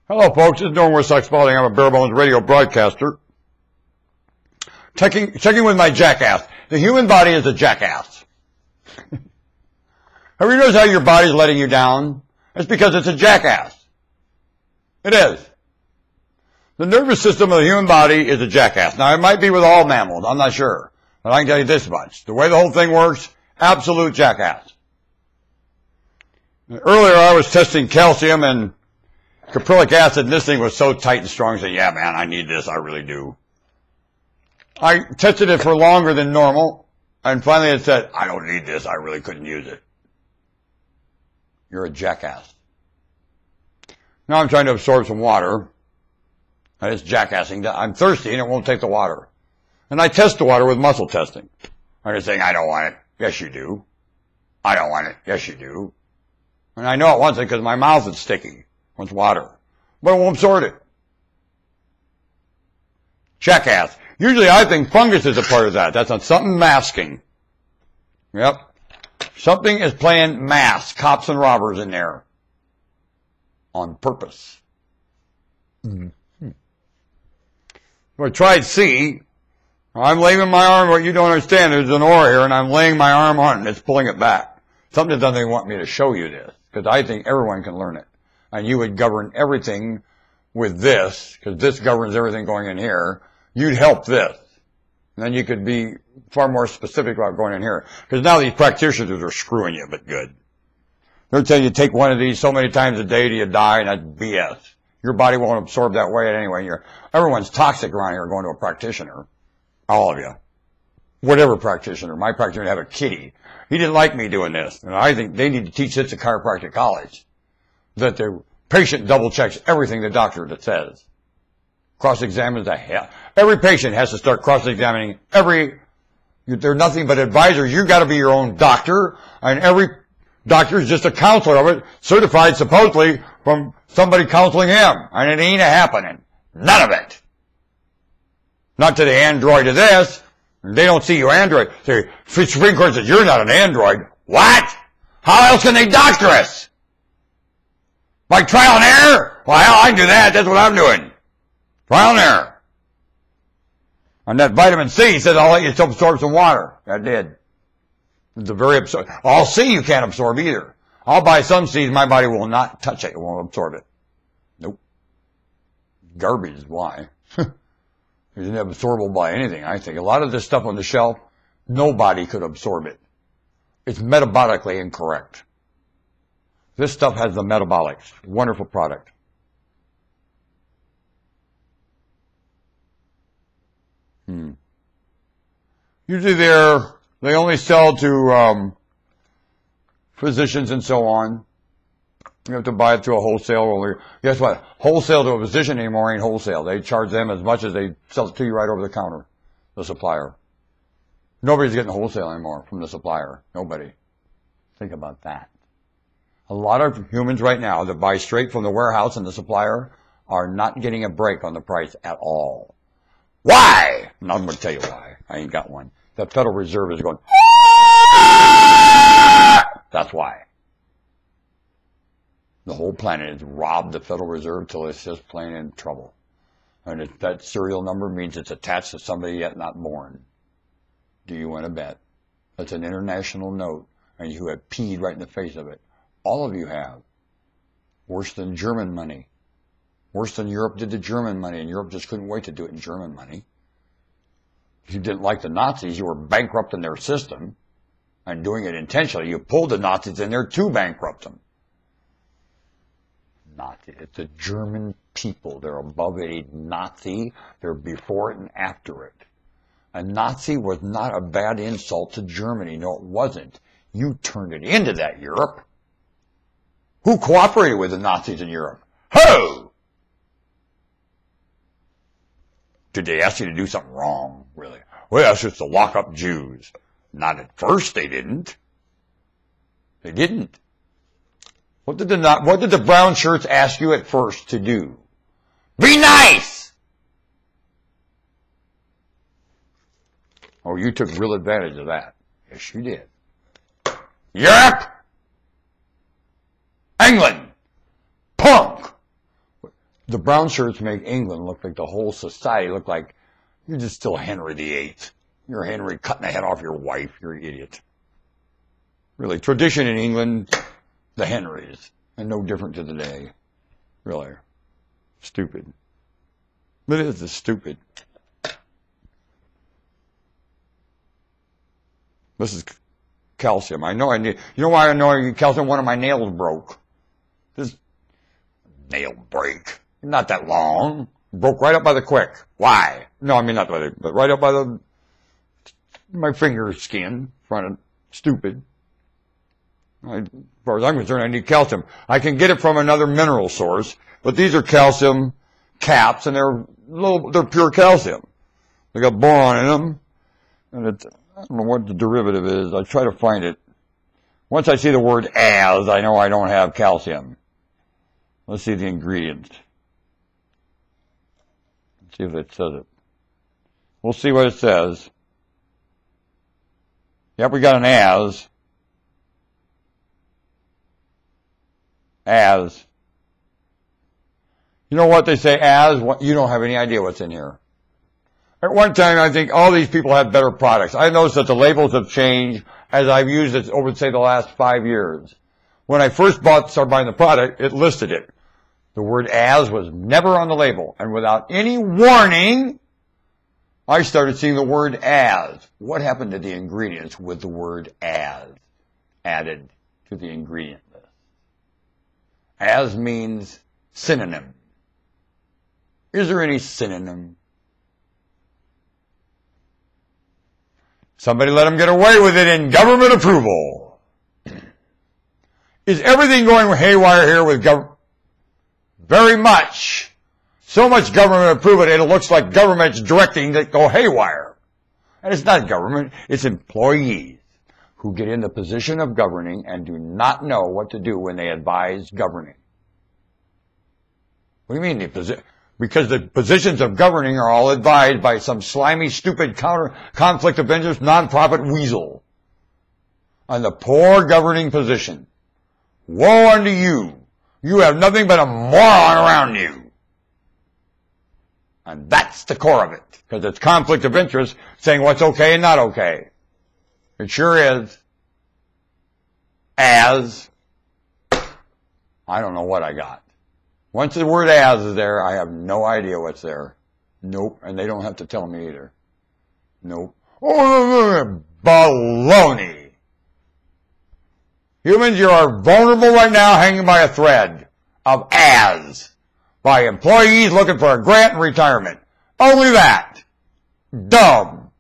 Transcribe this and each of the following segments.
Hello, folks. This is Norman Sucks Spalding. I'm a bare bones radio broadcaster. Checking with my jackass. The human body is a jackass. Have you noticed how your body's letting you down? It's because it's a jackass. It is. The nervous system of the human body is a jackass. Now, it might be with all mammals. I'm not sure. But I can tell you this much. The way the whole thing works, absolute jackass. Earlier, I was testing calcium and caprylic acid, and this thing was so tight and strong. I said, yeah, man, I need this. I really do. I tested it for longer than normal, and finally it said, I don't need this. I really couldn't use it. You're a jackass. Now I'm trying to absorb some water. And it's jackassing. I'm thirsty, and it won't take the water. And I test the water with muscle testing. I'm just saying, I don't want it. Yes, you do. I don't want it. Yes, you do. And I know it wants it because my mouth is sticky. Wants water. But it won't absorb it. Jackass. Usually I think fungus is a part of that. That's not something masking. Yep. Something is playing mask. Cops and robbers in there. On purpose. Mm-hmm. Well, I tried C. I'm laying my arm, what you don't understand, there's an oar here, and I'm laying my arm on it, and it's pulling it back. Something doesn't even want me to show you this, because I think everyone can learn it. And you would govern everything with this, because this governs everything going in here. You'd help this. And then you could be far more specific about going in here. Because now these practitioners are screwing you, but good. They're telling you take one of these so many times a day till you die, and that's BS. Your body won't absorb that weight anyway. Everyone's toxic around here going to a practitioner. All of you. Whatever practitioner. My practitioner had a kitty. He didn't like me doing this. And I think they need to teach this at chiropractic college. That the patient double checks everything the doctor says. Cross-examines the hell. Every patient has to start cross-examining they're nothing but advisors. You've got to be your own doctor. And every doctor is just a counselor of it, certified supposedly from somebody counseling him. And it ain't happening. None of it. Not to the android of this. They don't see you android. The Supreme Court says, you're not an android. What? How else can they doctor us? By trial and error? Well, hell, I can do that. That's what I'm doing. Trial and error. And that vitamin C says, I'll let you absorb some water. That did. It's a very absorb. All C you can't absorb either. I'll buy some C's, my body will not touch it. It won't absorb it. Nope. Garbage is why. It isn't absorbable by anything, I think. A lot of this stuff on the shelf, nobody could absorb it. It's metabolically incorrect. This stuff has the metabolics. Wonderful product. Usually they only sell to physicians and so on. You have to buy it through a wholesale. Guess what? Wholesale to a physician anymore ain't wholesale. They charge them as much as they sell it to you right over the counter, the supplier. Nobody's getting wholesale anymore from the supplier. Nobody. Think about that. A lot of humans right now that buy straight from the warehouse and the supplier are not getting a break on the price at all. Why? And I'm going to tell you why. I ain't got one. The Federal Reserve is going, that's why. The whole planet has robbed the Federal Reserve till it's just plain in trouble. And that serial number means it's attached to somebody yet not born. Do you want to bet? That's an international note, and you have peed right in the face of it. All of you have. Worse than German money. Worse than Europe did to German money, and Europe just couldn't wait to do it in German money. If you didn't like the Nazis, you were bankrupting their system, and doing it intentionally. You pulled the Nazis in there to bankrupt them. Nazi. It's the German people. They're above a Nazi. They're before it and after it. A Nazi was not a bad insult to Germany. No, it wasn't. You turned it into that, Europe. Who cooperated with the Nazis in Europe? Who? Did they ask you to do something wrong, really? Well, that's just to lock up Jews. Not at first, they didn't. They didn't. What did the brown shirts ask you at first to do? Be nice! Oh, you took real advantage of that. Yes, you did. Europe! England! Punk! The brown shirts make England look like the whole society look like you're just still Henry VIII. You're Henry cutting the head off your wife. You're an idiot. Really, tradition in England, the Henrys, and no different to today. Really. Stupid. But it is stupid. This is calcium. I know I need, you know why I know I need calcium? One of my nails broke. This nail break. Not that long. Broke right up by the quick. Why? No, I mean not by the, but right up by the, my finger skin. Front of, stupid. As far as I'm concerned, I need calcium. I can get it from another mineral source, but these are calcium caps, and they're pure calcium. They got boron in them, and I don't know what the derivative is. I try to find it. Once I see the word as, I know I don't have calcium. Let's see the ingredients. Let's see if it says it. We'll see what it says. Yep, we got an as. As. You know what they say as? You don't have any idea what's in here. At one time, I think all these people had better products. I noticed that the labels have changed as I've used it over, say, the last 5 years. When I first started buying the product, it listed it. The word as was never on the label. And without any warning, I started seeing the word as. What happened to the ingredients with the word as added to the ingredient list? As means synonym. Is there any synonym? Somebody let them get away with it in government approval. Is everything going haywire here with government? Very much. So much government approval, it looks like government's directing that go haywire. And it's not government, it's employees who get in the position of governing and do not know what to do when they advise governing. What do you mean? Because the positions of governing are all advised by some slimy, stupid conflict of interest nonprofit weasel on the poor governing position. Woe unto you. You have nothing but a moron around you. And that's the core of it. Because it's conflict of interest saying what's okay and not okay. It sure is. As. I don't know what I got. Once the word as is there, I have no idea what's there. Nope. And they don't have to tell me either. Nope. Oh, baloney. Humans, you are vulnerable right now hanging by a thread of as by employees looking for a grant and retirement. Only that. Dumb.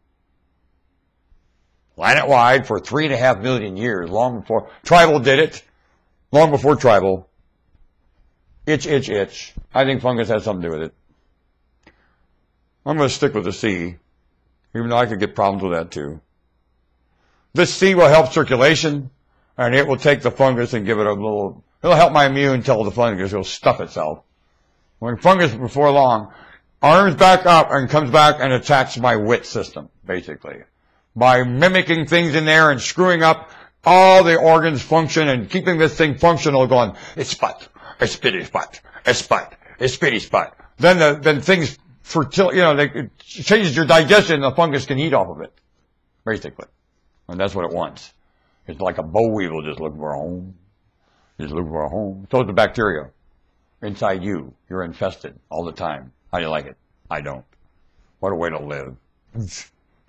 Planet-wide for 3.5 million years, long before tribal did it, long before tribal. Itch, itch, itch. I think fungus has something to do with it. I'm going to stick with the C, even though I could get problems with that too. This C will help circulation, and it will take the fungus and give it a little, it'll help my immune tell the fungus will stuff itself. When fungus, before long, arms back up and comes back and attacks my wit system, basically. By mimicking things in there and screwing up all the organs function and keeping this thing functional going, it's spot, it's spitty spot, it's spot, it's spitty spot. Then things it changes your digestion and the fungus can eat off of it, basically. And that's what it wants. It's like a boll weevil just looking for a home. Just looking for a home. So is the bacteria. Inside you. You're infested all the time. How do you like it? I don't. What a way to live.